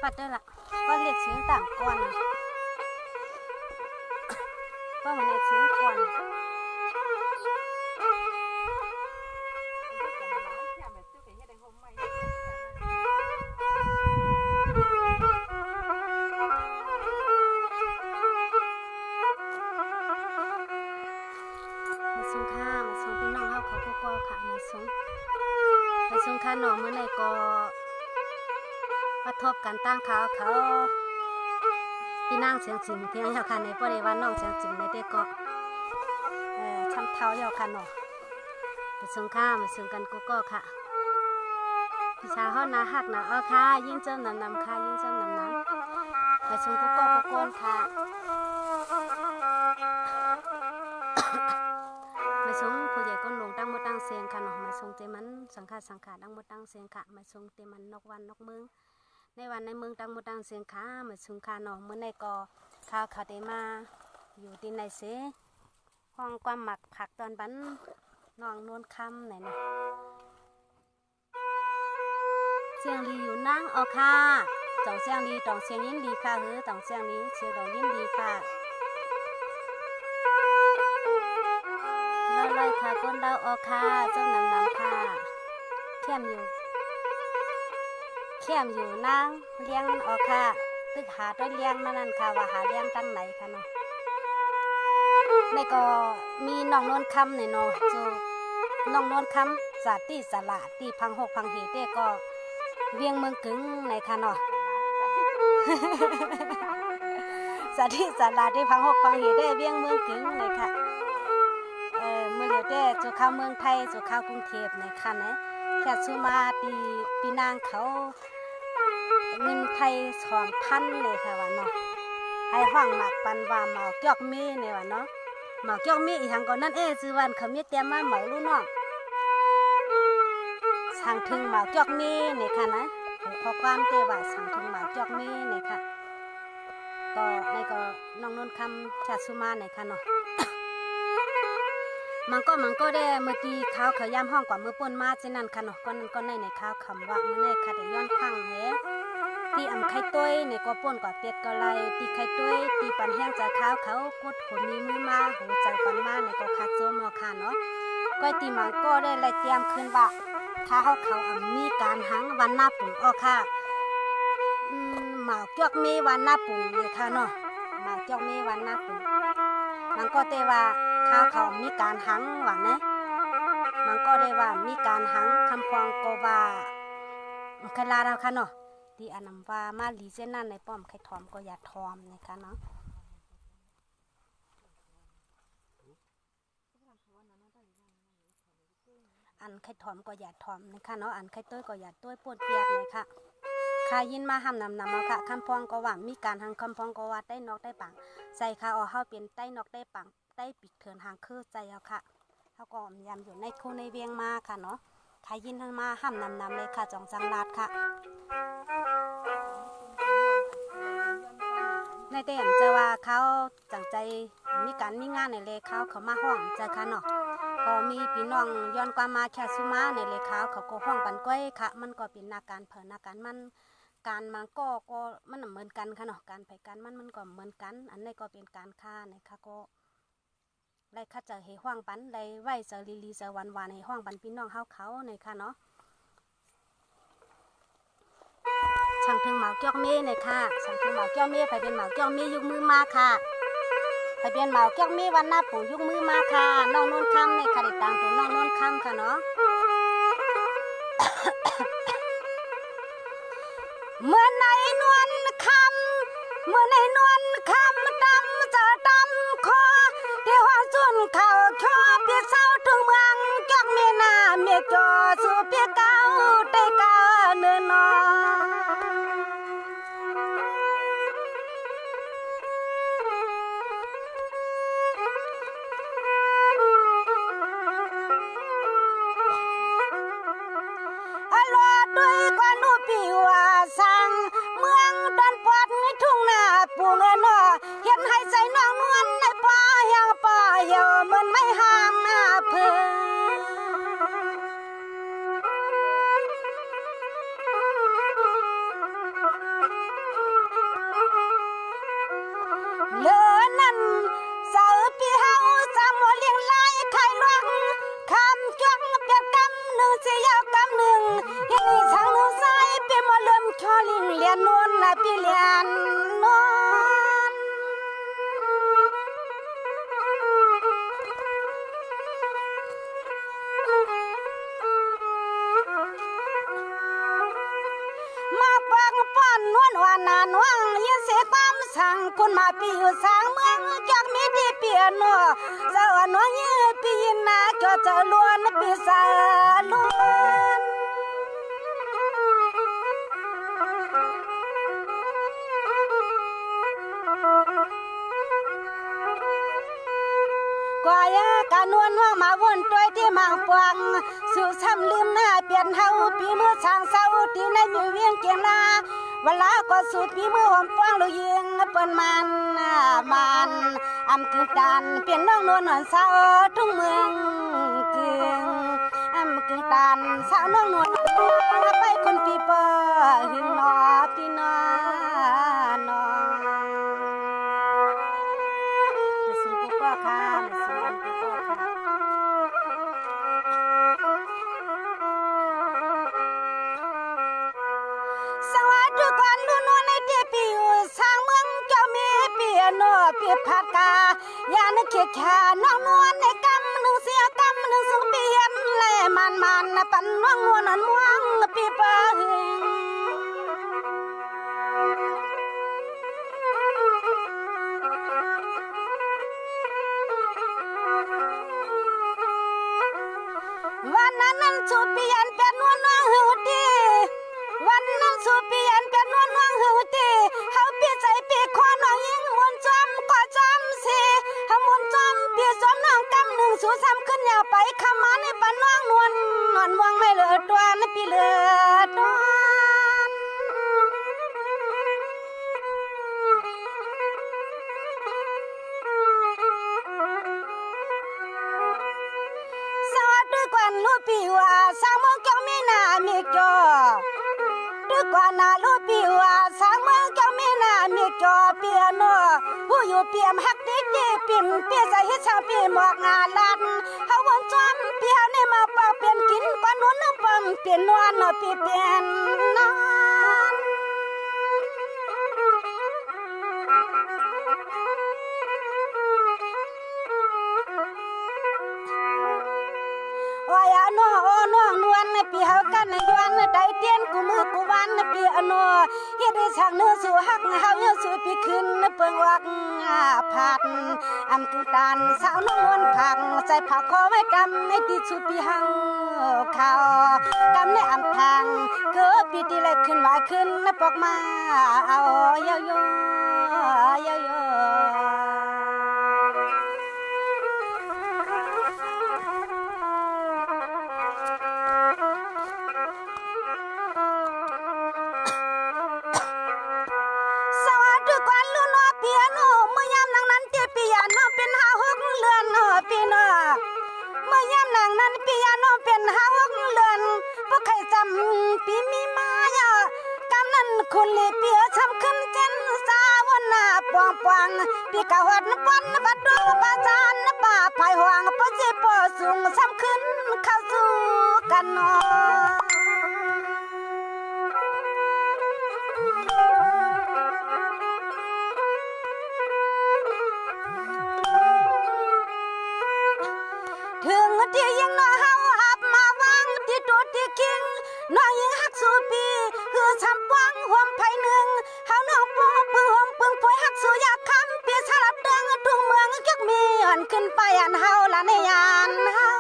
ปัดได้ละก็เรียกเสียงต่างก่อนก็มันในเสียงก่อนมาส่งข้ามาส่งพี่น้องเฮาเขาก็ค่ะมาส่งข้าหนอเมื่อไหร่ก็กระทบกันตั้งเขาพี่นางเสียงจริงเพียงเฮาค่ะในบ่ได้ว่าน้องเสียงจริงในแต่ก็ช้ำเท้าแล้วค่ะเนาะมาส่งข้ามาส่งกันก็ค่ะพี่ชายเฮานาฮักนะค่ะยิ่งเจ้านำค่ะยิ่งเจ้านำมาส่งก็ค่ะมาส่งผู้ใหญ่ก้นลงตั้งมดตั้งเสียงค่ะเนาะมาส่งเตมันสังขารตั้งมดตั้งเสียงค่ะมาส่งเตมันนกวันนกเมืองในวันในเมืองตั้งมดตั้งเสียงค่ะมาส่งค่ะเนาะเมื่อในก็ข้าวเตมาอยู่ที่ไหนเสห้องความหมักผักตอนบันน้องนวลคำไหนนะเสียงลีอยู่นั่งค่ะจ่องเสียงลีจ่องเสียงยิ้มดีค่ะจ่องเสียงลีเสียงดอกยิ้มดีค่ะเลยค่ะก้นดาวค่ะเจ้านำค่ะเข้มอยู่นั่งเลี้ยงค่ะตึกหาด้วยเลี้ยงนั่นค่ะว่าหาเลี้ยงตั้งไหนค่ะเนาะในก็มีน้องนวลคำเนี่ยเนาะจูน้องนวลคำสาตีสละตีพังหกพังเหตุก็เวียงเมืองกึ่งในค่ะเนาะสาตีสละที่พังหกพังเหตุเวียงเมืองกึ่งในค่ะเมื่อเดี๋ยวได้จะเข้าเมืองไทยจะเข้ากรุงเทพในค่ะนะแค่ซูมาตีปีนางเขาเงินไทย2,000เลยค่ะว่าเนาะให้ห้องหมักปันว่าหมอเกี่ยวมีเนี่ยว่าเนาะหมอเกี่ยวมีอีทางก่อนนั่นจือวันเขามีเตรียมมาหมอรู้เนาะสั่งถึงหมอเกี่ยวมีเนี่ยค่ะนะขอความเตว่าสั่งถึงหมอเกี่ยวมีเนี่ยค่ะก็ในก็น้องนนท์คำแค่ซูมาเนี่ยค่ะเนาะมันก็ได้เมื่อกี้เขาย่ำห้องกว่าเมื่อป่นมาเช่นนั้นค่ะเนาะก็ในข้าวคำว่าเมื่อในค่ะได้ย้อนพังเฮตีอ่ำไข่ต้วยในก็ป่นกว่าเป็ดก็ไล่ตีไข่ต้วยตีปันแห้งใจข้าวเขากดหัวมีมือมาหัวใจปันมาในก็คาโจมค่ะเนาะก้อยตีมันก็ได้ไล่เตรียมขึ้นว่าข้าวเขามีการหังวันหน้าปุ่งค่ะหมาเกี่ยวมีวันหน้าปุ่งเลยค่ะเนาะหมาเกี่ยวมีวันหน้าปุ่งมันก็เตว่าข้าวเขามีการหังว่านะมันก็ได้ว่ามีการหังคำพองก็ว่าใครลาเราค่ะเนาะที่อันนั้นว่ามาลีเส้นนั่นในป้อมใครทอมก็อย่าทอมนะคะเนาะอันใครทอมก็อย่าทอมนะคะเนาะอันใครต้วยก็อย่าต้วยปวดเปียกเลยค่ะข้ายินมาห้ามนำเอาค่ะคำพองก็ว่ามีการหังคำพองก็ว่าได้นอกได้ปังใส่ข้าเอาเข้าเป็นได้นอกได้ปังได้ปิดเถื่อนหางคือใจเอาค่ะเขาก็ยำอยู่ในคู่ในเวียงมาค่ะเนาะใครยินท่านมาห้ามนำเลยค่ะจองจังลาดค่ะในเต็มจะว่าเขาจังใจมีการมีงานในเลยเขามาห้องใจค่ะเนาะก็มีพี่น้องย้อนความมาแค่สุมาในเลยเขาก็ห้องปันก้อยค่ะมันก็เป็นนาการเผอนาการมันการมันก็มันเหมือนกันค่ะเนาะการไผกันมันก็เหมือนกันอันนี้ก็เป็นการฆ่าในค่ะก็ไล่ข้าจะให้ห้องปันไล่ไหวจะลีจะหวานให้ห้องปันพี่น้องเขาในค่ะเนาะช่างถึงหมาเกี้ยวเม่ในค่ะช่างถึงหมาเกี้ยวเม่ไปเป็นหมาเกี้ยวเม่ยุกมือมาค่ะไปเป็นหมาเกี้ยวเม่วันหน้าปู่ยุกมือมาค่ะน้องนนท์คำในค่ะติดตามตัวน้องนนท์คำค่ะเนาะ เมื่อในนวลคำเมื่อในนวลคำดำจะดำคอเที่ยวจุนเขาชอบเปียเศร้าถึงเมืองจักเมียนาเมียจอสู่เปียเก้าได้กาเนื้อนอด้วยกว่านูปีว่าสั่งเมืองดันปอดในทุ่งนาปูเงินนอ ยนนวลละพี่เลียนนวลมาปังป้อนนวลวานานวงยินเสียงความสั่งคุณมาปีอยู่สางเมืองจากมีที่เปียโนสาวน้องยืดปียินนาก็จะล้วนปีสาล้วนกว่ายากานวลว่ามาวนตัวที่มังปวงสู่ซ้ำลืมหน้าเปลี่ยนเฮาปีมือช่างเศร้าที่ในอยู่เวียงเกียงนาเวลาก็สู่ปีมือหอมปวงลูกยิงเปิ้นมันอำคือกันเปลี่ยนน้องนวลนอนเศร้าทุ่งเมืองกึ่งอำคือกันสาวน้องนวลไปคนปีเปอหึงนอปีนอนอสูงปุ๊บค่ะสูงปุ๊บค่ะสวัสดีก่อนนู่นในที่ปีอยู่สร้างเมืองเจ้ามีเปียโนเปียผัดกายานึกเขียขาน้องนวลในกำหนึ่งเสียกำหนึ่งสุงเปียนแลมันปั่นน้องนวลนม่วงปีเปหึงวันนั้นสุเปียนเป็นนวลน้องหือดีวันนั้นสุเปียนเป็นนวลน้องหือดีเฮาปีใจปีคอน้องยิงมุนจอมก็จอมสิเฮามุนจอมปีจอมน้องกำหนึ่งสู่ซ้ำขึ้นอย่าไปขมาในปานน้องนวลม่วงไม่เหลือตัวนะปีเหลือตัวกวนลูปีว่าสามงเจ้ามีนามีจอด้วยกว่านาลูปีว่าสามงเจ้ามีนามีจอเปียโนผู้อยู่เปียมฮักดิดีปิ่มเปียใจให้ชาวปีหมอกงาลันเฮาวนจอมเปียในมาเป่าเปลี่ยนกินกว่านู้นน้ำปั่มเปลี่ยนนวลปีเปลี่ยนนอนว่าอย่าน้องนวลปีเฮากันยวนได้เตียนกูมือกูวันปีอโนเฮ็ดได้ช่างเนื้อสู่ฮักเฮาสู่ปีขึ้นเปิงวักผัดอำคือตานสาวนวลผักใส่ผักคอไว้กำในที่สู่ปีหังข้าวกำในอำทางเกิดปีที่แรกขึ้นมาขึ้นปอกมาเอาโยโยโยโยคนลีเปียช้ำขึ้นเจนสาวนาปวงปวงปีกะหดปันบัดดวงปาจานป่าภายห่วงปะจิปอสูงช้ำขึ้นเข้าสู่กันนอถึงที่ยิงน้อเฮาอับมาวางที่ตัวที่คิงน้อยิงฮักสู่ปีคือช้ำปวงห่วมไผหนึ่งเฮาน้องปูปึงห่วมปึงป่วยฮักสู่อยากคำปีสลับเดิงทุ่งเมืองจักมีอันขึ้นไปอันเฮาละในยานเฮา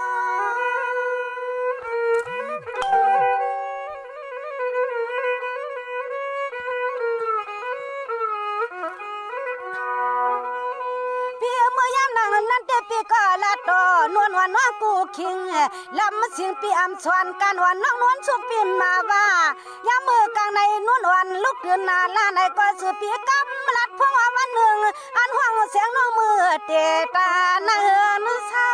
นั่นเดปีก็ละโตนวลวันว่ากูคิงลำสิงปีอำชวนกันวันน้องนวลสุปีมาว่ายามมือกลางในนวลวันลุกเดือนนาลาในก็สือปีกำลัดพวงวันหนึ่งอันห่วงเสียงน้องมือเตตาเนินเศร้า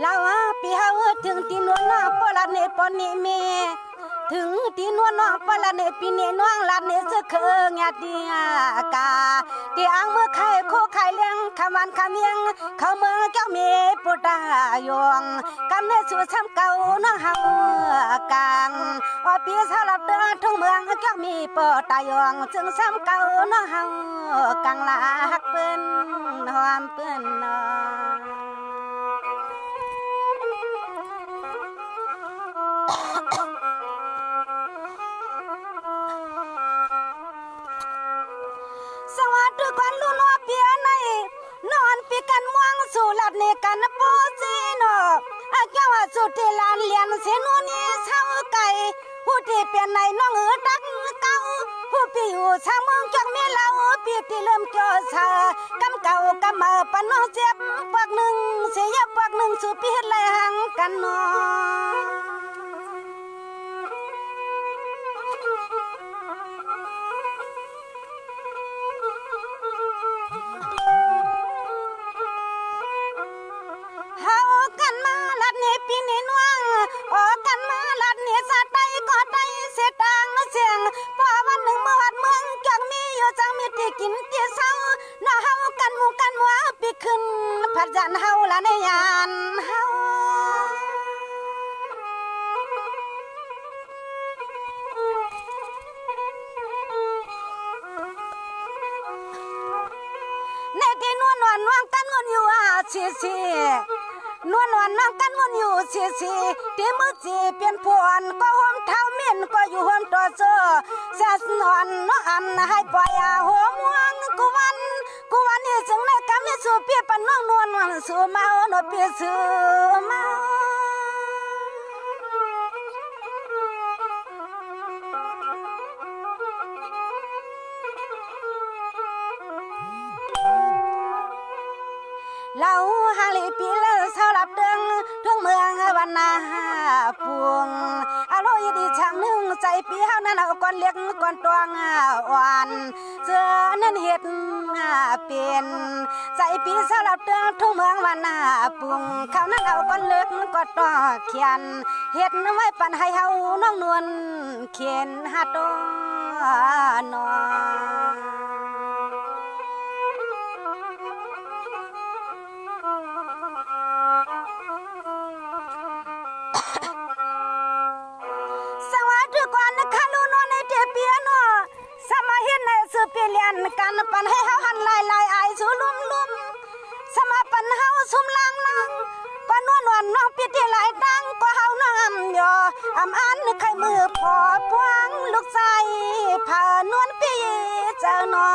เราปีเฮาถึงตีนวลนาปละ เนปนิเมถึงตีนวลน้องปละเนปีเนน้องลัดเนเสเคงยาเดียกาตีอังเมื่อไข่โคไข่เลี้ยงคำวันคำเมียงเขาเมืองเจ้ามีปุตตายงกำเนิดสู่ช้ำเก่าน้องเฮากลางอปีสลับเดินทุ่งเมืองเจ้ามีปอตายงจึงช้ำเก่าน้องเฮากลางลาหักเปิ้นหอมเปิ้นนอสวัสดีกันลุนอเปียในนอนปีกันม่วงสู่หลับในกันโปซีโนอาเจ้าสุดที่ลานเลียนเสนูนี่เช้าไก่ผู้ที่เปลี่ยนในน้องดักเก่าผู้พี่อยู่ชาวเมืองจังมีเหล่าพี่ที่เริ่มเจอชากำเก่ากำมาปนน้องเจ็บปากหนึ่งเสียปากหนึ่งสู่พี่ไหลหังกันนอปีนี้นวงออกกันมาลัดเนี่ยสะไตก็ไตเสตังเสียงพอวันหนึ่งเมื่อวัดเมืองจังมีอยู่จังมีที่กินที่เศร้าน้าเฮากันหมู่กันหัวปีขึ้นพัดจันเฮาละในยานเฮาในที่นวลนวลนวงกันงอนอยู่ชีนวลนวลนั่งกันงอนอยู่ชีที่มือจีเปลี่ยนพวนก็ห่มเท้าเมียนก็อยู่ห่มตัวเจอแสสนอนน้องอันให้ปล่อยหัวม่วงกูวันนี่จึงในกำนี่สู่เปียปันน้องนวลนวลสู่เมาโนเปียสู่เมาเราหางลีปีเลเศร้าหลับเดิงทุ่งเมืองวันนาปวงอารมณ์ดีช่างนึงใจปีเฮานั้นเอาก่อนเล็กก่อนตวงอ่อนเจอนั่นเฮ็ดเป็นใจปีเศร้าหลับเดิงทุ่งเมืองวันนาปวงเขานั้นเอาก่อนเล็กก่อนตวเขียนเฮ็ดไว้ปันให้เฮาน้องนวลเขียนหาตนอเปลี่ยนกันปันให้เฮาหันลายอายสู่ลุ่มสมาปันเฮาซุ่มลังก็นวลน้องปิดที่หลายดังก็เฮาน้ำย่ออันไข่มือพอพวงลูกใจผ่านวลพี่เจ้านอ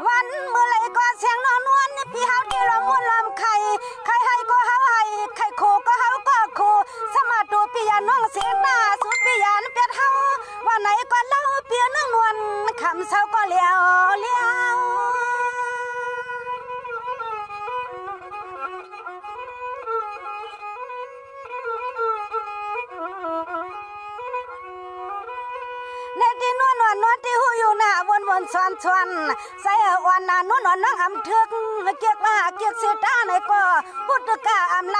วันเมื่อไรก็เสียงนอนวนพี่เฮาที่ละมุนลำไข่ให้ก็เฮาให้ไข่คู่ก็เฮาก็คู่สมาดูพี่ยาน้องเสียหน้าสุดพี่ยานเป็ดเฮาว่าไหนก็เล่าเปียน้องนวลคำเศร้าก็เลี้ยวในที่นวลที่หูอยู่หน้าวนชวนใส่อ่อนนวลนั่งอำทึกเกียกว่าเกียกเสียตาในก็พุทธกาอำไล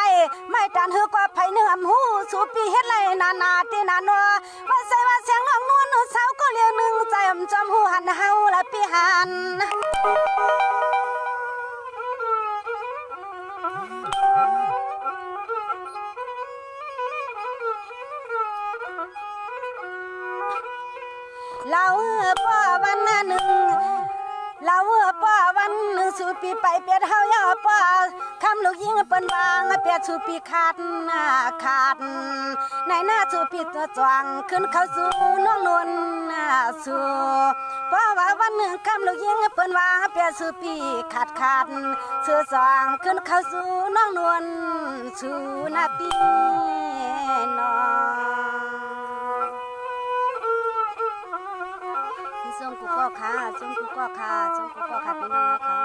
ไม่ตันหือก็ไผเนื้ออำหูสูปีเฮ็ดไรนาที่นานัวว่าใส่ว่าเสียงน้องนวลสาวก็เลี้ยงหนึ่งใจจำหูหันเฮาละพี่หันเราป้อวันหนึ่งเราป้อวันหนึ่งสู่ปีไปเปียดเฮาย่อป้อคำลูกยิงเปิ้นวางเปียดสู่ปีขาดในหน้าสู่ปีตัวจวงขึ้นเข้าสู่น้องนวลสู่ป้อว่าวันหนึ่งคำลูกยิงเปิ้นวางเปียดสู่ปีขาดสู่จวงขึ้นเข้าสู่น้องนวลสู่นาปีนอส่งกูก็ค่ะส่งกูก็ค่ะพี่น้องเขา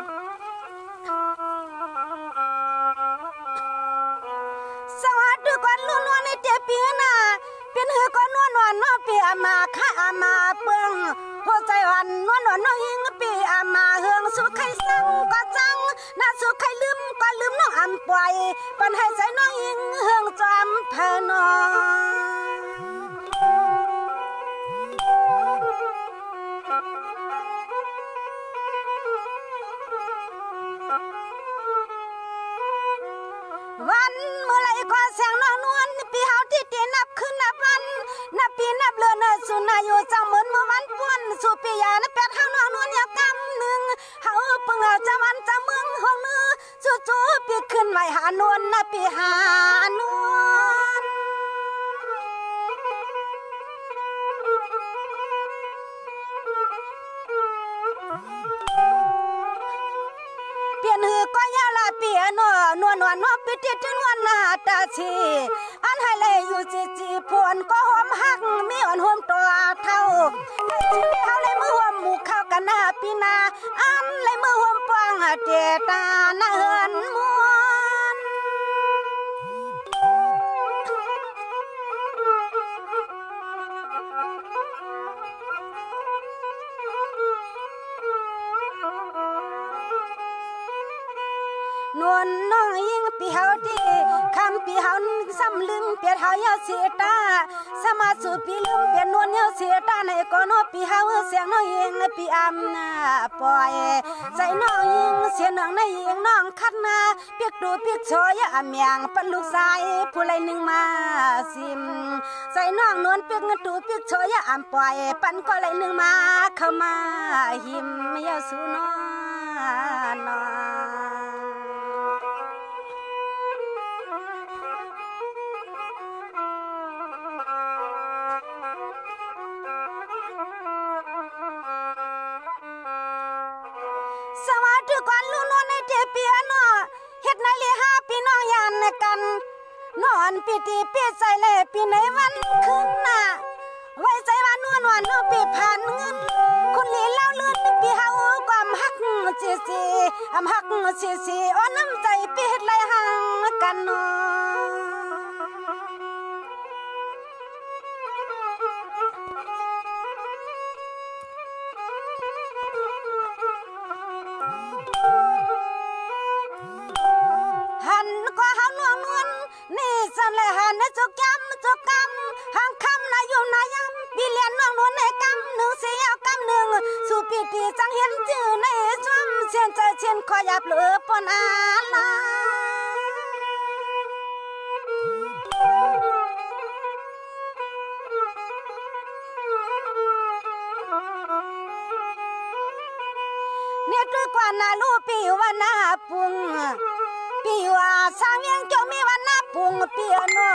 สวัสดีก่อนลุ้นวันในเจ็บปีน่ะเป็นหือก่อนนวล นวลน้อปีอามาข้าอามาเปืองหัวใจวันนวลน้องยิงปีอามาเฮืองสุขใครสั่งก็จังน่าสุขใครลืมก็ลืมน้องอำปล่อยปันให้ใจน้องยิงเฮืองจำเพนอวันเมื่อไรก็แสงน้องนวลปีเฮาที่ตีนับขึ้นนับวันนับปีนับเลือนสุนาอยู่จังเหมือนเมื่อวันป่วนสู่ปียานับแปดเฮาน้องนวลอยากกำหนึ่งเฮาเพิ่งเอาจะวันจะเมืองห้องเนื้อจู่ๆปีขึ้นไว้หานวลนับปีหานวลเปลี่ยนหือก็ยาลาเปียนนวลปิดที่นวลหน้าตาชีอันให้เลยอยู่จีพวนก็หอมหักมีอ่อนหอมตัวเท่าเขาเลยมือหอมหมูเข้ากันหน้าปีนาอันเลยมือหอมปวงเจตาหน้าเหินมวนนวลน้องยิงปีเฮาดีคำปีเฮาซ้ำลึงเปียเฮาเยาเสียตาสมาสู่ปีลืมเปียนวลเยาเสียตาในก่อนปีเฮาเสียงน้องยิงปีอำนาปล่อยใจน้องยิงเสียน้องในยิงน้องคัดนาเปียกดูเปียกโชยอำยังปันลูกชายผู้ไรหนึ่งมาซิมใจน้องนวลเปียกเงินดูเปียกโชยอำปล่อยปันก็ไรหนึ่งมาเข้ามาหิมเยาสู่น้องสวัสดีก่อนลูกนวลในเทเปียนอเฮ็ดในลีห้าพี่น้องยานกันนอนปีตีเปียใจเลยปีในวันขึ้นน่ะไว้ใจว่านวลลูกปีผ่านเงินคุณลีเล่าลื่นปีเฮาความฮักจีอำฮักจีอ้อนน้ำใจปีเฮ็ดไรห่างกันนอหันก็เฮาหน่วงนวลนี่สันเลยหันจุกยำหางคำนาอยู่นายำปีเลียนน้องนวลในกำหนึ่งเสียกำหนึ่งสู่ปีตีจังเห็นจื่อในช่วมเชียนใจเชียนคอยหยับเหลือปนอาลาเนี่ยด้วยกว่านาลูปีว่านาปุงปีว่าสร้างยังจงมีวันนาปุงปีนอ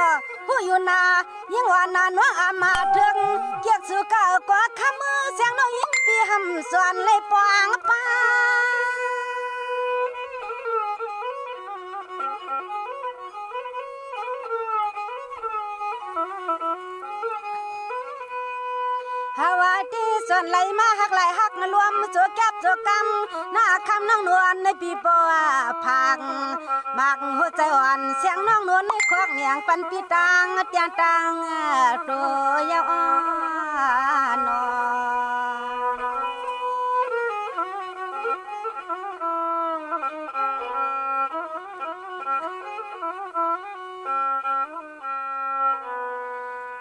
ผู้อยู่นายิ่งว่านาน้องอามาถึงเกียกสุกะก็ขมือเสียงน้องยิ่งปีหำส่วนเลยปวงป้าฮาวาดีส่วนไหลมาหักไหลหักรวมโจแก็บโจกำหน้าคำน้องนวลในปีบัวพักมักหัวใจอ่อนเสียงน้องนวลในควักเนียงปันปีตังเตียงตังโตยาวอ่อน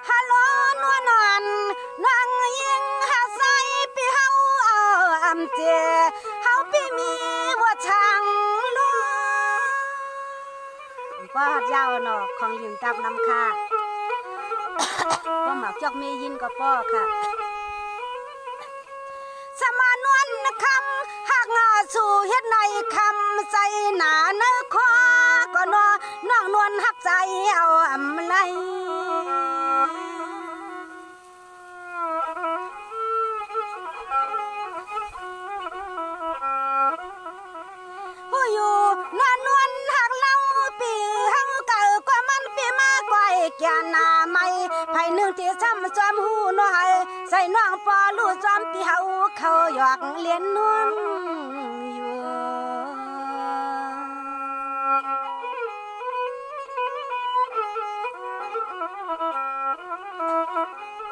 ฮัลโหลนวลนอนน้องยิงหาใส่ปีเฮาเอาอำเจเฮาปีมีหัวช่างล้อป้าเจ้าเนาะของยิงตับน้ำค่ะก็หมักจอกเมยินก็ป้อค่ะสมานวนคำหากงาสู่เฮ็ดในคำใจหนาเนื้อคอก็นอน้องนวลหักใจเอาอำไรผู้อยู่นวลหักเล่าปีเฮาเก่าก็มันปีมาก่อยแก่นาไม่ไผหนึ่งที่ช้ำจอมหูน้อยใส่น้องปอลู่จอมปีเฮาเขาหยอกเลียนนวลอยู่ ห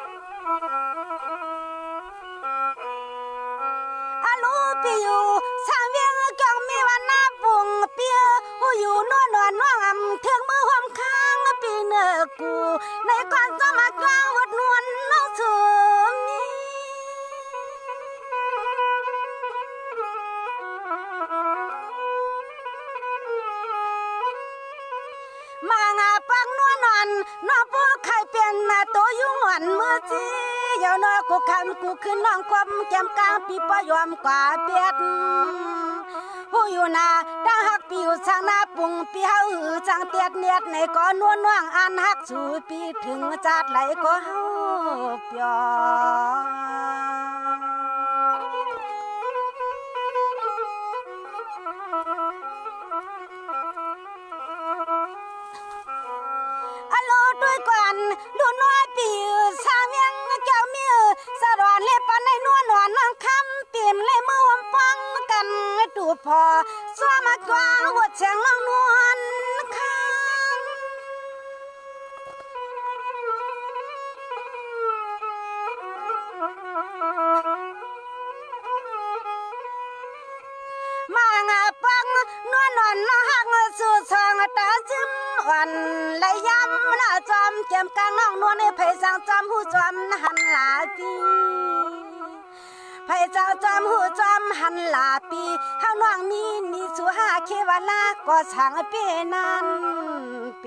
พี่อยู่สร้างเวียงกองมีวันหน้าปุ่งเปียผู้อยู่นวลนวลน้องอำเทืองมือห่มข้างปีเนื้อกูในความสมัครกลางวัดนวลน้องสมีมางาปังนวลนอนน้องผู้ใครเป็นตัวยุ่งหวันมือจีเยาวนอกูคำกูขึ้นน้องความแก้มกลางปีปอยอมกว่าเปียดผู้อยู่นาดังหักปีอยู่ช่างหน้าปุ่งปีเฮาจังเตียดเนียดในก้อนนวลน่วงอันหักสู่ปีถึงจัดไหลก็เฮาเปียด้วยกันดูน้อยปีสร้างเมียงแก้วมีสะรอนเล็บปันในนวลนวลน้องคำปิ่มเลยมือหอมปังกันดูพอสวมากว่าหัวเชียงน้องนวลคำมางาปังนวลนวลน้องหักสู่สองตาจิ้มอ่อนไหลย้ำหน้าจอมเก็มกลางน้องนวลในไผ่สางจอมหูจอมหันหลาปีไผ่เจ้าจอมหูจอมหันหลาปีเฮาน้องมีสู่หาเควลาก็ช่างเปนั้นเป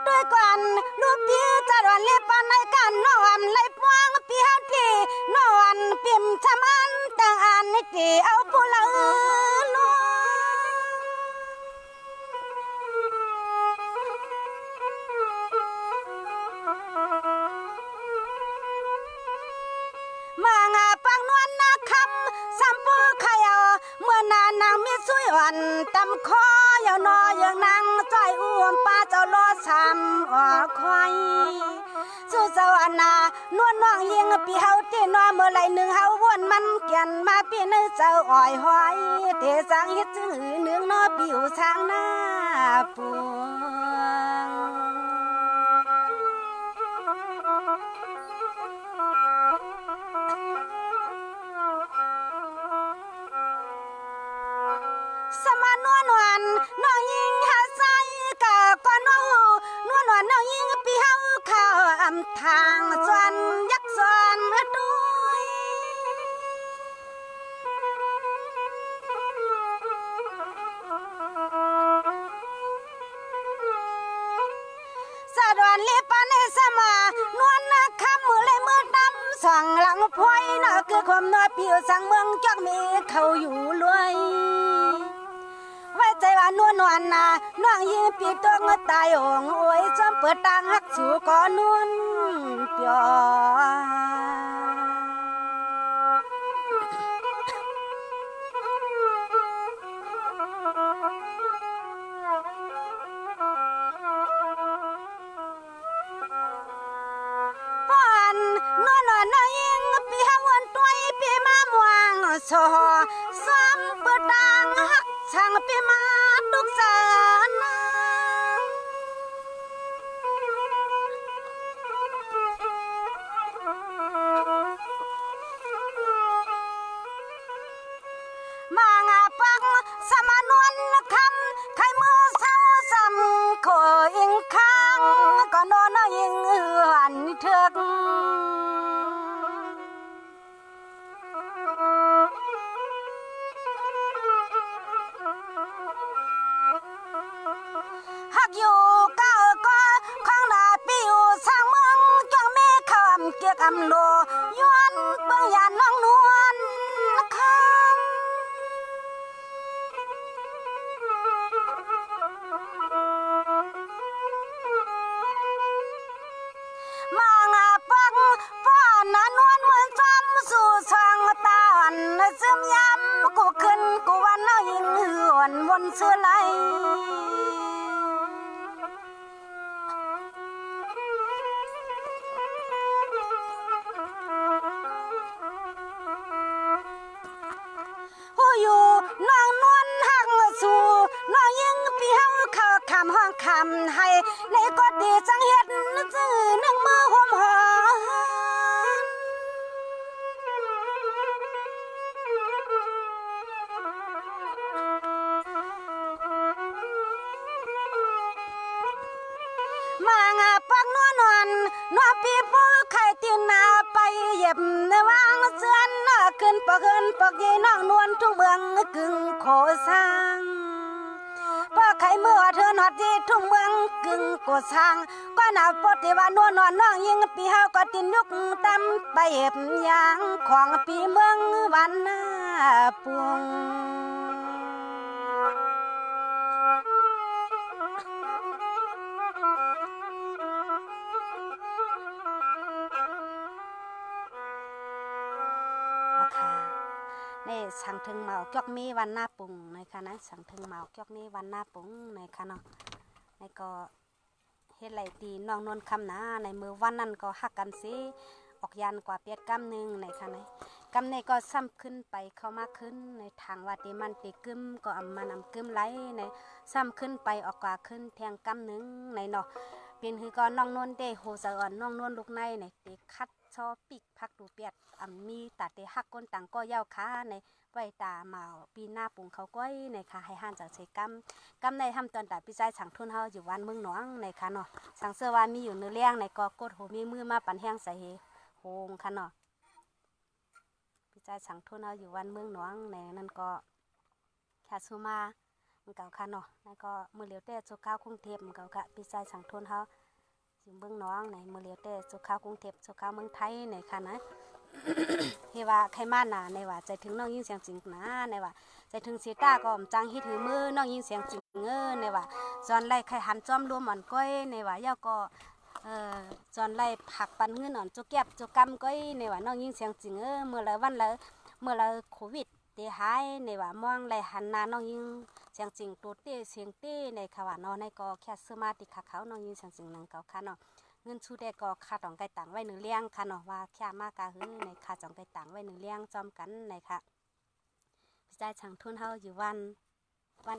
ด้วยกันลูกพี่จะรอนเล็บปันในกันนอนไหลปวงพี่ฮันพี่นอนปิ่มชะมันต่างอันนี่ตีเอาผู้ละลมางาปังนวลนาคำสัมปูขยาเมื่อนานางมีสุยอ่อนตำคออย่านออย่างนางจ้อยอ้วมป้าเจ้าล้อซ้ำออกควายสู่สวรรค์นานวลน้องยิงปีเฮาที่นอเมื่อไรหนึ่งเฮาวนมันเกี่ยนมาปีนึงเจ้าอ่อยหอยเทสังเฮ็ดจื้อเนื้องนอปิวช้างหน้าปวงสมานวลนวลน้องยิงหาใส่กะก็น้องนวลนวลน้องยิงปีเฮาเข้าอำทางส่วนยักษ์ส่วนด้วยสะดวนเล็บปานในสมานวลนะคำมือเลยมือดำส่องหลังพอยน่ะคือความน้อยผิวสังเมืองจักมีเขาอยู่รวยไว้ใจว่านวลนวลนะน้องยิงปีตัวงตายองโอ้ยจอมเปิดตังหักสู่ก่อนวลเปียป้อนนวลนวลน้องยิงปีห้าวันตัวปีมาม่วงโซซ้ำเปิดตังหักช่างปีมาทุกสานาสมานวลคำใครมือเศร้าซ้ำขออิงข้างก็นอนยิงหันเถิกหักอยู่ก้าวก็ข้างหน้าปิวสร้างเมืองจังแม่คำเกียกอำโลย้อนเบื้องยานน้องนวลคำมางาปังป้อนนานวลเหมือนจำสู่สางตาอันซึมยำกูขึ้นกูวันน้อยยิงเหือนวนเสื้อไหล คำให้ในก็ดีจังเฮ็ดซื่อนึงมือห่มหอมางาปักนัวนอนนัวปีปูไข่ตีนนาไปเย็บในวางเสือนขึ้นปอกเฮินปอกยีน้องนวลทุ่งเมืองกึ่งโคสร้างพอไข่เมื่อเธอหนอดที่ทุ่งเมืองกึ่งโกสร้างก็น่าปฏติว่านวลนอนน้องยิงปีเฮาก็ตินยุกตำไปเย็บยางของปีเมืองวันนาปวงนี่สังถึงเมาเกี่ยวมีวันหน้าปุงนะคะนะสังถึงเมาเกี่ยวมีวันหน้าปุงนะคะเนาะในก็เฮ็ดไหลตีน้องนวลคำนะในมือวันนั้นก็หักกันสิออกยันกว่าเปียดกำหนึ่งนะคะนะกำในก็ซ้ำขึ้นไปเข้ามาขึ้นในทางว่าตีมันตีกึมก็เอามานำกึมไหลในซ้ำขึ้นไปออกกว่าขึ้นแทงกำหนึ่งในเนาะเป็นคือก็น้องนวลเดโฮสะอ่อนน้องนวลลูกในในตีคัดชอปิกพักดูเปียดมีตัดเตหักก้นต่างก็เย้าค้าในไว้ตาเมาปีหน้าปุงเขาก้อยในค่ะให้ห้านจากใช้กำในทำตอนตัดพี่ใจสั่งทุนเฮาอยู่วันเมืองหนองในค่ะเนาะสั่งเสื้อว่ามีอยู่เนื้อเลี้ยงในก็กดโหมีมือมาปั่นแห้งใส่โฮงค่ะเนาะพี่ใจสั่งทุนเฮาอยู่วันเมืองหนองในนั้นก็แค่ซูมาเก่าค่ะเนาะแล้วก็มือเหลียวเต้จุข้าวกรุงเทพเก่าค่ะพี่ใจสั่งทุนเฮาอยู่เมืองหนองในมือเหลียวเต้จุข้าวกรุงเทพจุข้าวเมืองไทยในค่ะนะเฮว่าใครมาหนาในว่าใจถึงน้องยิ่งเสียงจริงนะในว่าใจถึงเสียตาก็จังฮิตถือมือน้องยิ่งเสียงจริงในว่าจอนไล่ใครหันจอมรวมอ่อนก้อยในว่าย่อก็จอนไล่ผักปันเงินอ่อนจุกแก็บจุกกำก้อยในว่าน้องยิ่งเสียงจริงเมื่อไรวันละเมื่อไรโควิดเตหายในว่ามองไล่หันนาน้องยิ่งเสียงจริงตัวเต้เสียงเต้ในค่ะว่าน้องในก็แค่ซื้อมาติดขาเขาน้องยิ่งเสียงจริงนั่งเก่าค่ะเนาะเงินชูได้ก็ค่าจ่องไก่ต่างไว้หนึ่งเลี้ยงค่ะเนาะว่าแค่มากกะฮือในค่าจ่องไก่ต่างไว้หนึ่งเลี้ยงจอมกันในค่ะพี่ใจช่างทุนเฮาอยู่วัน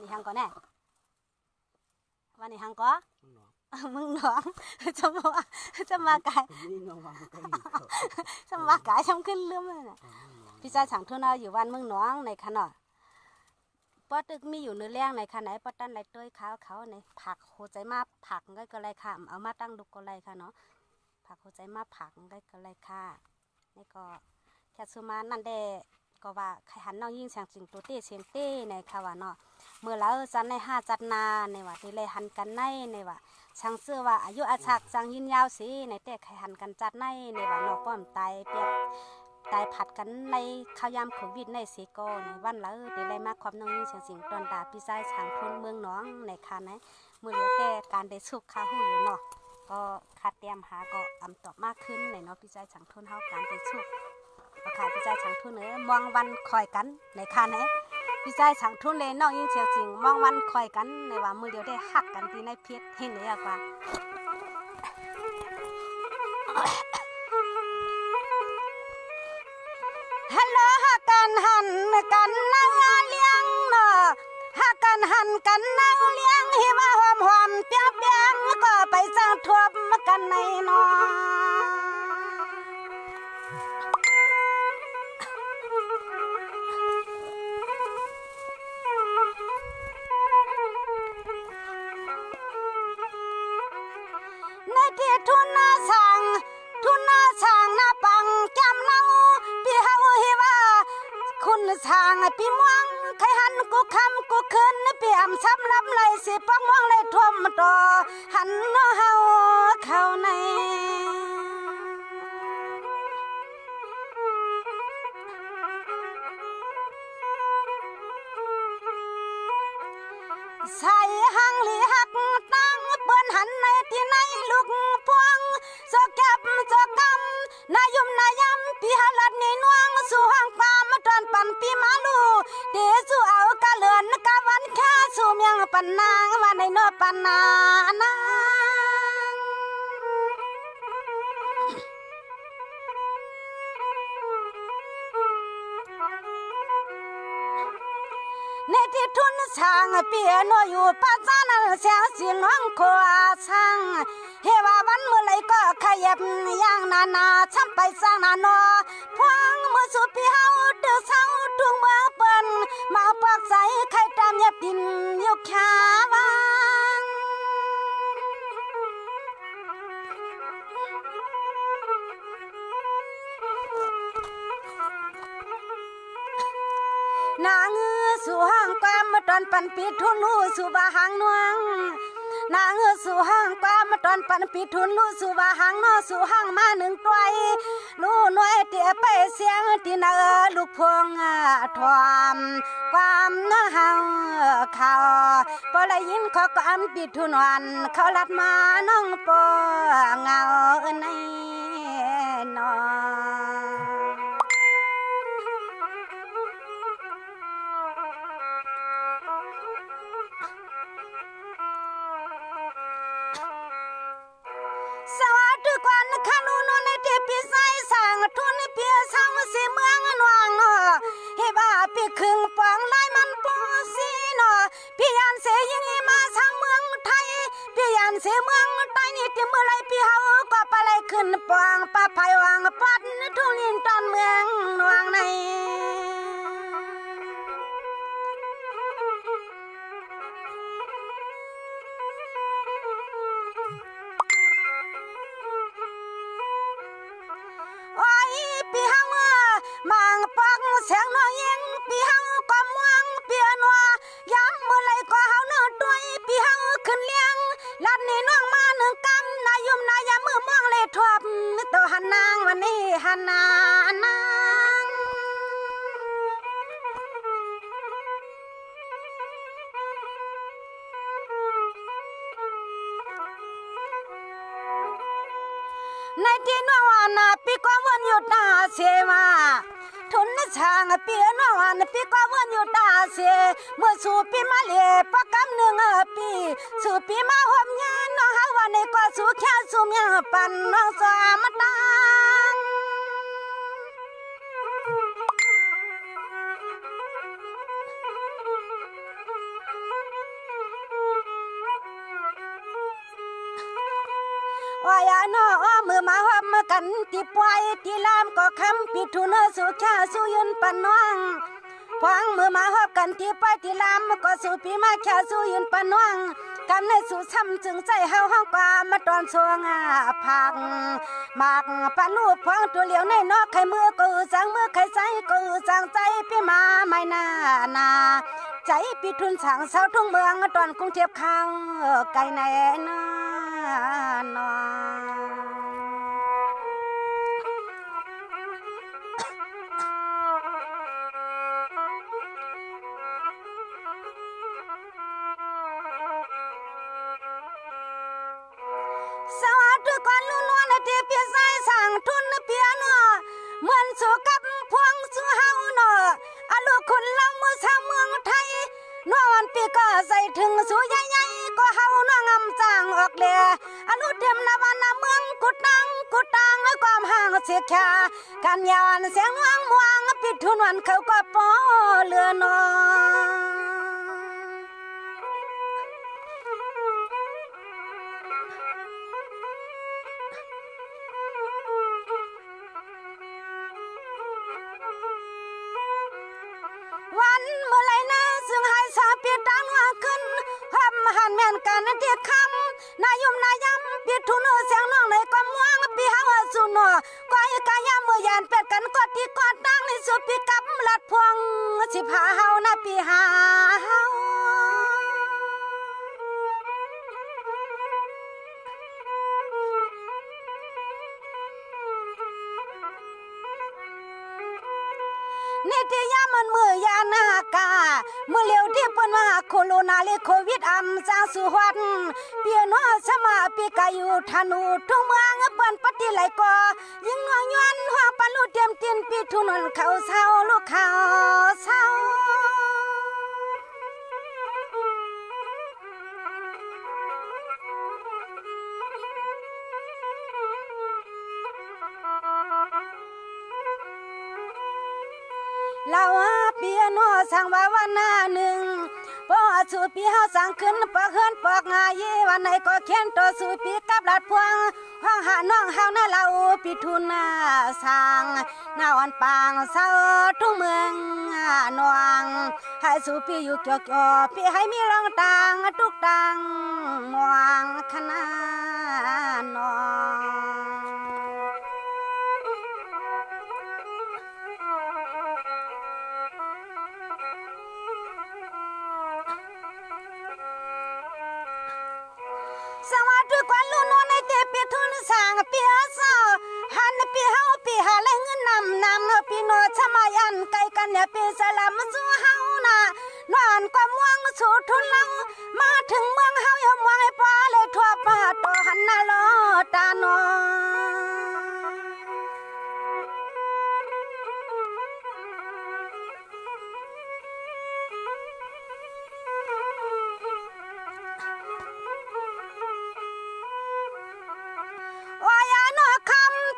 อีหังก่อนแน่วันอีหังก็มึงหนองจะมาไกลจะมาไกลช่างขึ้นเรื่องเลยนะพี่ใจช่างทุนเฮาอยู่วันมึงหนองในค่ะเนาะปอตึกมีอยู่เนื้อแรงในค่ะไหนปอตันไรต้วยเขาในผักโหใจมาผักก็ไรค่ะเอามาตั้งดูก็ไรค่ะเนาะผักโหใจมาผักก็ไรค่ะนี่ก็แค่ซูมานั่นเดก็ว่าใครหันน้องยิ่งเสียงจริงตัวเต้เสียงเต้ในค่ะว่าเนาะเมื่อแล้วจันใน5จัดนาในว่าที่เลยหันกันในว่าช่างเสื้อว่าอายุอาชักจังยินยาวสิในแต่ใครหันกันจัดในว่าเนาะป้อมตายเปียกตายผัดกันในข้าวยามโควิดในสีโกในวันแล้วเดี๋ยวเลยมาความน้องยิ่งเสียงตอนดาพี่ชายช่างทุนเมืองน้องในค่ะนะเมื่อเลี้ยวแต่การได้สุกข้าวหูอยู่เนาะก็คัดเตรียมหาก็ตอบมากขึ้นในเนาะพี่ชายช่างทุนเฮาการได้สุกราคาพี่ชายช่างทุนมองวันคอยกันในค่ะนะพี่ชายช่างทุนเลยน้องยิ่งเสียงจริงมองวันคอยกันในว่ามือเดียวได้หักกันที่ในเพชรเห็นเลยกว่าฮัลโหลหักกันหันกันนั่งเลี้ยงเนาะหักกันหันกันนั่งเลี้ยงให้ว่าหอมเปียบก็ไปสร้างทวบกันในเนาะในที่ทุนนาช่างนาปังจำเนาพี่เฮาให้ว่าคุณช่างพี่ม่วงใครหันกูคำกูคืนพี่อำซ้ำลำไรสิปังม่วงเลยท่วมต่อหันเนาเฮาเข้าในใส่หังหลีหักตั้งเปิ้นหันในที่ในลูกพวงสแก็บสกำนายุมนายำพี่หลัดนี่นวงสู่ห้างปามาตอนปั่นพี่มาลูเดสู่เอากะเลือนกะวันค่าสู่เมียงปันนางว่าในโนปันนานาง ในที่ทุนช่างเปียโนอยู่ปัจจานั้นเสียงสิน้องขวาช่างเฮว่าวันเมื่อไรก็ขยับอย่างนาช้ำไปสร้างนานอพวงมือสู่พี่เฮาดื้อเศร้าทุงเมืองเปิ้นมาปากใสใครตามเย็บดินอยู่แค่ว่างนางสู่ห้างความมาตอนปันปีทุนลู่สู่บาหางนวงนางสู่ห้างความมาตอนปันปีทุนลู่สู่บาหางนอสู่ห้างมาหนึ่งตัวลู่น้อยเตียไปเสียงที่นาลูกพวงทอมความน่าเฮาเขาพอได้ยินเขาก็อำปีทุนวันเขาลัดมาน้องปอเงาในนอสวัสดีกว่านะคะนูนในที่พี่ใส่สั่งทุนเปียสั่งสิเมืองนวงเฮบ้าพี่ครึ่งปองไล่มันปอสีนอพี่ยันเสียยังมาสั่งเมืองไทยพี่ยันเสียเมืองไทยนี่ที่เมื่อไรพี่เฮาก็ไปเลยขึ้นปองป้าไผ่วางปัดทุ่งลินตอนเมืองนวงในพี่เฮามางปักเสียงน้อยยิงพี่เฮาก็ม่วงเปียนัวยามเมื่อไรก็เฮาเนื้อตัวพี่เฮาขึ้นเลี้ยงลัดนี่น้องมาหนึ่งกำนายุมนายามมือม่วงเลยทวบตัวหันนางวันนี้หันนางในที่นวันพี่ก็วนอยู่ตาเสียมาทุนช่างเปียนวันพี่ก็วนอยู่ตาเสียเมื่อสู่ปีมาเลียปะกำหนึ่งปีสู่ปีมาหอมยานน้องหาวันนี้ก็สู่แค่สู่เมียปันน้องสามตังว่าอย่าน้อมือมาหอมกันที่ปล่อยที่ลามก็คำปิดทุนสู่แค่สู่ยืนปันน้องพวงมือมาหอบกันที่ปล่อยที่ลามก็สู่ปีมาแค่สู่ยืนปันน้องกำในสู่ช้ำจึงใจเฮาห้องกว่ามาตอนช่วงพักมากปันลูกพวงตัวเหลียวในนอกไข่มือก็จังมือไข่ใจก็จังใจพี่มาไม่นาใจปิดทุนสั่งเสาทุ่งเมืองตอนกรุงเทพข้างไกลแน่นอนสวัสดีก่อนลุ้นวันที่พี่ใส่สั่งทุนเปียโนเหมือนสู่กับพวงสู่เฮาเนาะอาลูกคุณเราเมื่อชาวเมืองไทยนวันปีก็ใส่ถึงสู่ใหญ่ๆก็เฮาน้องอำจางออกเลียอาลูเต็มนาวันเมืองกุดตังความห่างเสียแค่กันยานเสียงว่างม่วงปิดทุนวันเขาก็ปอเรือน้อวันเมื่อไรนะซึ่งให้สาปีดังว่าขึ้นห้ามหันแม่นกันที่คำนายุมนายำปีทุนเสียงน้องในก็ม่วงปีเฮาสุนก็ให้กายามเมื่อยานเป็ดกันก็ที่ก็ตั้งในสุปีกับลัดพวงสิพาเฮานะปีหาเฮานี่ที่ยามันมือยานากามือเร็วที่เปิ้นว่าโคโรนาหรือโควิดจางสุวัดเปียโนสมาปีกาอยู่ธนูทุ่งเมืองเปิ้นปฏิไหลก็ยิงย้อนหัวปลุเตรียมตินปีทุนนเขาเศร้าลูกเขาเศร้า ย เราเปียโนสังว่าวันหน้าหนึ่งพอสู่ปีเฮาสั่งขึ้นปอกเฮือนปอกงายวันไหนก็เขียนตัวสู่ปีกับลัดพวงห้องหาน้องเฮาน่ะเราปิทุนสร้างหน้าวันปางเศร้าทุ่งเมืองนวงให้สู่ปีอยู่เกี่ยวปีให้มีรองต่างทุกต่างมวงคณะนองสวัสดีกวนลูนในเตปีทุนสางปีอาสาหันปีเฮาปีหาแลเงินนำปีโนชมายันไกกันเนี่ยปีสลัมสู่เฮาน่ะนอนกว่าม่วงสู่ทุนเรามาถึงเมืองเฮาอย่ามองให้ปอเลยทั่วป่าต่อหันน่ะลอตานอ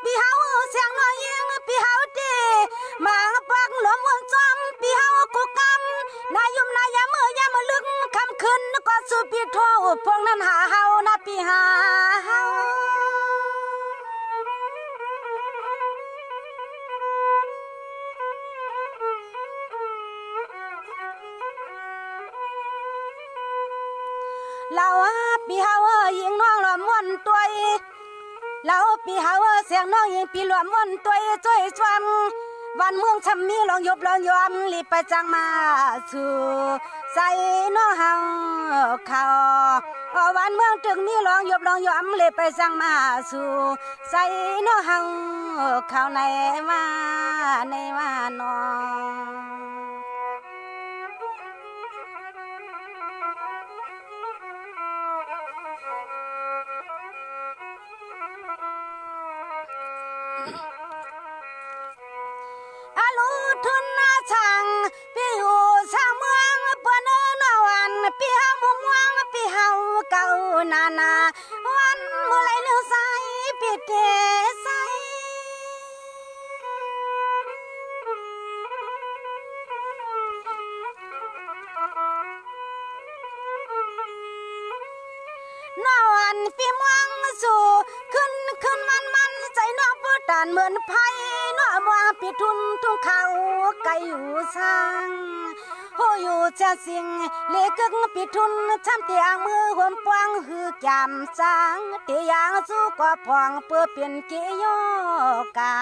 ปีเฮาเสียงน้อยยิงปีเฮาตีมาปักหลวมวนจอมปีเฮากูกำนายุมนายามมือยามลึกคำขึ้นก็สู่ปีโทพวกนั้นหาเฮานะปีหาเฮาเราปีเฮายิงน้องหลอมวนตัวเราปีเฮาเสียงน้องยิงปีหลวมวนตัวจ้อยจวนวันเมืองชำมีลองยบลองยอมรีบไปจังมาสู่ใส่น้องเฮาเขาวันเมืองถึงมีลองยบลองยอมรีบไปจังมาสู่ใส่น้องเฮาเขาในว่าน้องอาลูทุนนาช่างปีอยู่ช่างเมืองเปิ้นนวันปีเฮาบ่ม่วงปีเฮาเก่านาวันเมื่อไรเลือใสปีเตใสนวันปีม่วงสู่ขึ้นมันใจน้องผู้ตานเหมือนไผ่น้อมวางปีทุนทุ่งเขาไก่อยู่สร้างโหอยู่จะสิ่งเล็กกึ่งปีทุนช้ำเตียงมือห่มปวงหือจำจางเตียงสู้กว่าพองเพื่อเปลี่ยนเกยกา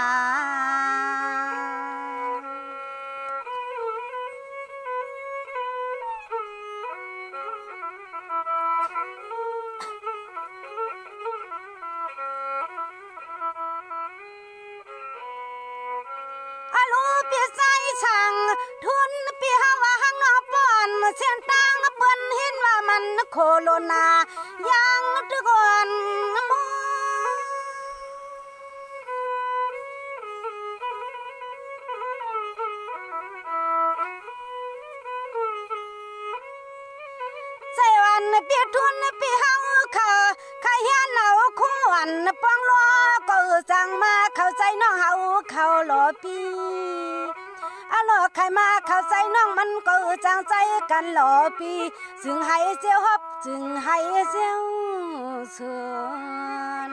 ปีใส่ช่างทุนปีเฮาว่าหังนอป้อนเสียนตังเปิ้นเห็นว่ามันโคโรนายังทุกคนมอใส่วันปีทุนปีเฮาเขาใครเฮียนเอาคู่อันป้องรอก็จังมาเข้าใจน้องเฮาเข้าหลอปีอะลอใครมาเข้าใจน้องมันก็จางใจกันหลอปีจึงให้เจียวฮบจึงให้เจียวสวน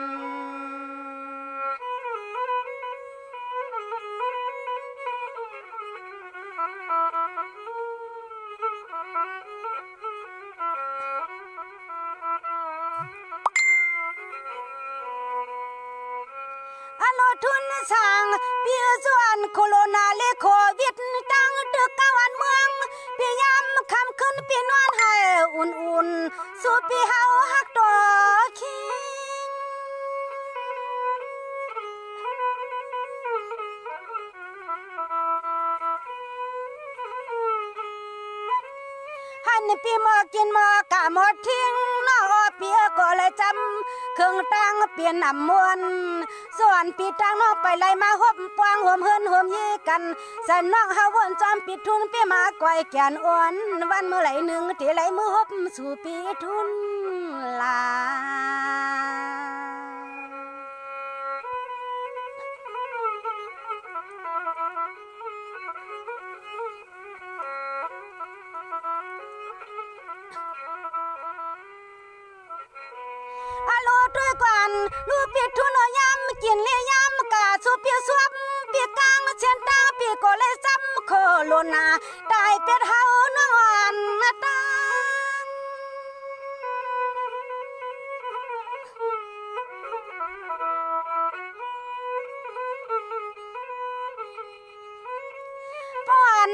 ทุนสร้างปีส่วนโคโรนาเลโควิดตั้งตึกกะวันเมืองปียามคำขึ้นปีนอนให้อุ่นสู่ปีเฮาฮักตัวคิงหันปีหมอกินหมอกะหมดทิ้งนอเปียก็เลยจำเครื่องตั้งเปลี่ยนน้ำมวนส่วนปีตั้งนอกไปไล่มาหบปวงห่มเฮินห่มยี่กันใส่น้องเฮาวนจอมปิดทุนปีมาก่อยแกนอ้วนวันเมื่อไหร่หนึ่งที่ไหลมือหบสู่ปีทุนลา อ ด้วยกันลูปิดทุนยามกินเลียามกะสุปีสวบปีกลางเชียนตาปีก็เลยซ้ำโคโลนาได้เป็ดเฮานอนตา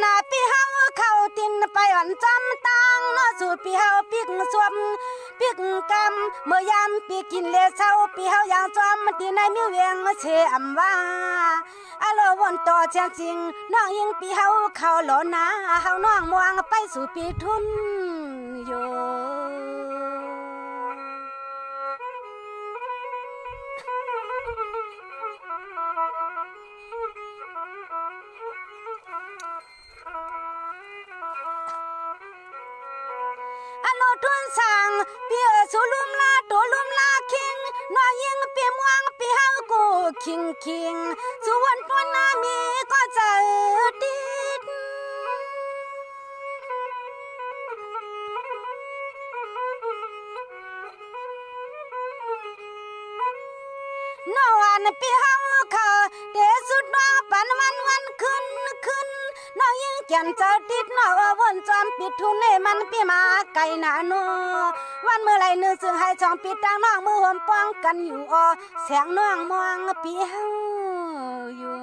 นาปีเฮาเข้าตินไปอ่อนจำตังเนาะสู่ปีเฮาปิกสวมปิกกำเมื่อยามปีกินเลเช้าปีเฮาอย่างจอมตีในมิวเวียงเชอำว่าอะโลวนต่อเชียงจริงน้องยิงปีเฮาเข้าโลนาเฮาน้องมวงไปสู่ปีทุนอยู่ทุนสั่งเปียสุลุมลาตัวลุมลาคิงน้อยยิงเปียมวงเปียเฮากูคิงสุวรรณปนามีก็จะติดนอนเปียเฮาเขาเดสุดว่าปันวันขึ้นน้องยิงแก่นจะติดน้อวนจอมปิดทุนให้มันปีมาไก่หนาโนวันเมื่อไรนึกซึ่งให้ช่องปิดดังน้องมือห่มป้องกันอยู่แสงน้องมองปีเฮาอยู่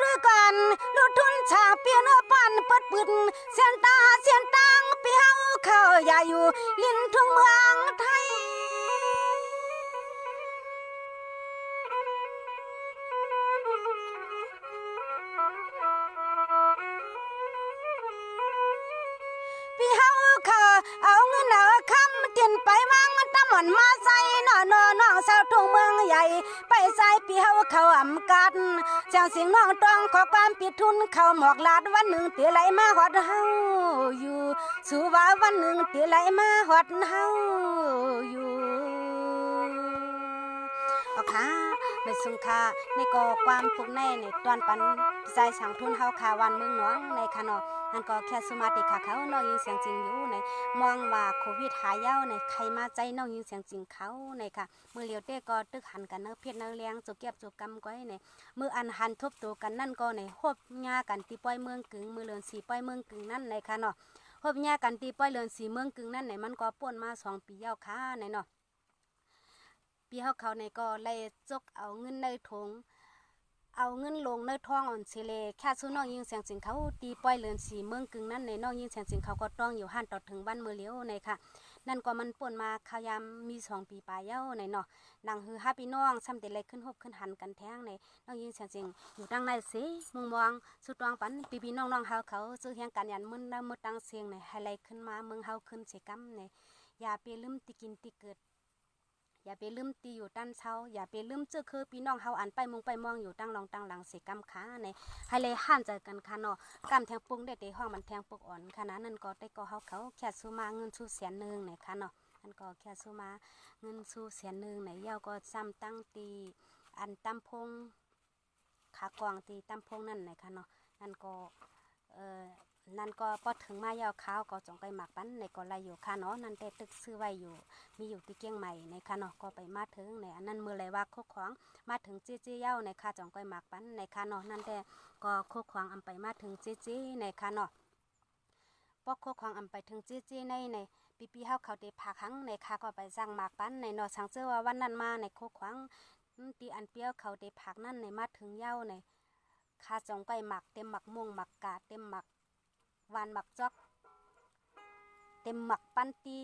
ด้วยกันลูกทุนชาเปียโนปันเปิดปืนเสียนตังปีเฮาเข้าอย่าอยู่ลิ้นทุ่งเมืองไทยปีเฮาเข้าเอาเงินเอาคำตินไปมังตะหม่อนมาใส่น้องสาวทุ่งเมืองใหญ่ไปใส่ปีเฮาเข้าอำกันเสียงสิงน้องต้องขอความปิดทุนเข้าหมอกลาดวันหนึ่งตีไหลมาฮอดเฮาอยู่สู่ว่าวันหนึ่งตีไหลมาฮอดเฮาอยู่ค่ะไม่สุงค่ะในก่อความปลุกในตอนปันใจสังทุนเฮาค่ะวันเมืองน้องในค่ะเนาะนั่นก็แค่สุมาติค่ะเขาน้องยินเสียงจริงอยู่ในมองว่าโควิดหายเย้าในใครมาใจน้องยินเสียงจริงเขาในค่ะมือเลียวเต้ก็ตึกหันกันเนื้อเพชรเนื้อเลี้ยงจุกเก็บจุกกำก้อยในมืออันหันทบตัวกันนั่นก็ในฮบหญ้ากันตีป้อยเมืองกึ่งมือเลือนสีป้อยเมืองกึ่งนั่นในค่ะเนาะฮบหญ้ากันตีป้อยเลือนสีเมืองกึ่งนั่นในมันก็ป่วนมา2 ปีเย้าค่ะในเนาะปีเฮาเขาในก็เลยจกเอาเงินในถุงเอาเงินลงในท้องอ่อนเสเลแค่ซื้อน้องยิงเสียงสิงเขาตีป้อยเลือนสีเมืองกึ่งนั้นในน้องยิงเสียงสิงเขาก็ต้องอยู่หันต่อถึงบ้านมือเลี้ยวในค่ะนั่นก็มันป่วนมาขยามมี2 ปีปลายเย้าในเนาะดังฮือห้าพี่น้องซ้ำแต่เล็กขึ้นฮบขึ้นหันกันแท้งในน้องยิงเสียงสิงอยู่ดังในสิมุงมองสุดวางปันพี่น้องเฮาเขาซื้อเฮียงกันยันมึนมืดดังเสียงในไฮไลท์ขึ้นมาเมืองเฮาขึ้นเสกำในอย่าไปลืมติกินติเกิดอย่าไปลืมตีอยู่ตั้นเช้าอย่าไปลืมเจอคือพี่น้องเฮาอันไปมองอยู่ตั้งลองตั้งหลังเสกำขาในให้เลยหันใจกันค่ะเนาะกำแทงปุ้งได้แต่ห้องมันแทงปุกอ่อนขนาดนั้นก็ได้ก็เฮาเขาแค่ซื้อมาเงินสู้100,000ในค่ะเนาะอันก็แค่ซื้อมาเงินสู้100,000ในเย้าก็ซ้ำตั้งตีอันตำพงขากองตีตำพงนั่นในค่ะเนาะนั่นก็นั่นก็พอถึงมายาวข้าวก็จงไปหมักปั้นในก็ไล่อยู่ค่ะเนาะนั่นแต่ตึกซื้อไว้อยู่มีอยู่ที่เกียงใหม่ในค่ะเนาะก็ไปมาถึงในอันนั้นมือเลยว่าโคขวางมาถึงจี้เย้าในค่ะจงไปหมักปั้นในค่ะเนาะนั่นแต่ก็โคขวางอำไปมาถึงจี้ในค่ะเนาะพอโคขวางอำไปถึงจี้ในปีเฮาเขาได้ผักหังในค่ะก็ไปสั่งหมักปั้นในเนาะสั่งเชื่อว่าวันนั้นมาในโคขวางตีอันเปียวเขาได้ผักนั่นในมาถึงเย้าในค่ะจงไปหมักเต็มหมักม่วงหมักกาเต็มหมักวานหมักจอกเต็มหมักปั้นตี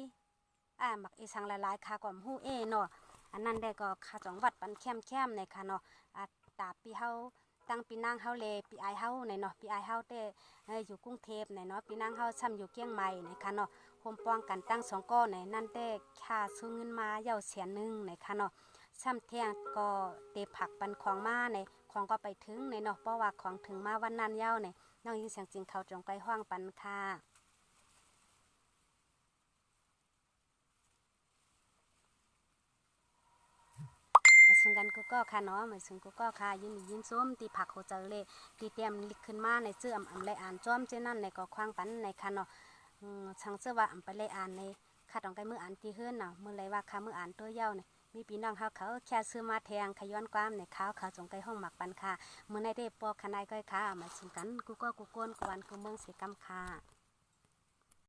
หมักอีสังละลายค่ะก่อมหู้เนาะอันนั้นได้ก็ค่ะจังหวัดปันแคมในค่ะเนาะตาปีเฮาตั้งปีนางเฮาเลปีไอเฮาในเนาะปีไอเฮาแต่อยู่กรุงเทพในเนาะปีนางเฮาซ้ำอยู่เกียงใหม่ในค่ะเนาะโฮมป้องกันตั้ง2ก้อในนั่นแต่ค่าซื้อเงินมาเย้า100,000ในค่ะเนาะซ้ำเที่ยงก็เตผักปันของมาในของก็ไปถึงในเนาะเพราะว่าของถึงมาวันนั้นเย้าในน้องยินเสียงจริงเขาจงไปห้องปันค่ะไปส่งกัน กันกูก็ค่ะเนาะเหมือนซึ่งกูก็ค่ะยินส้มตีผักโคเจเลตีเตรียมลิกขึ้นมาในเสื้ออำเลยอ่านจ้อมเจ้นั่นในก็ควางปันในค่ะเนาะช่างเสื้อว่าอำไปเลยอ่านในค่ะต้องไปมืออ่านตีเฮือนเนาะมือเลยว่าค่ะมืออ่านตัวเย้าเนี่ยมีพี่น้องเขาแค่ซื้อมาแทงขย้อนความในเขาจงไกห้องหมักปันค่ะมือในได้ปอขนายก้อยค่ะมาชิมกันกูก็กูโกนกวนกูเมืองเสียกำค่ะ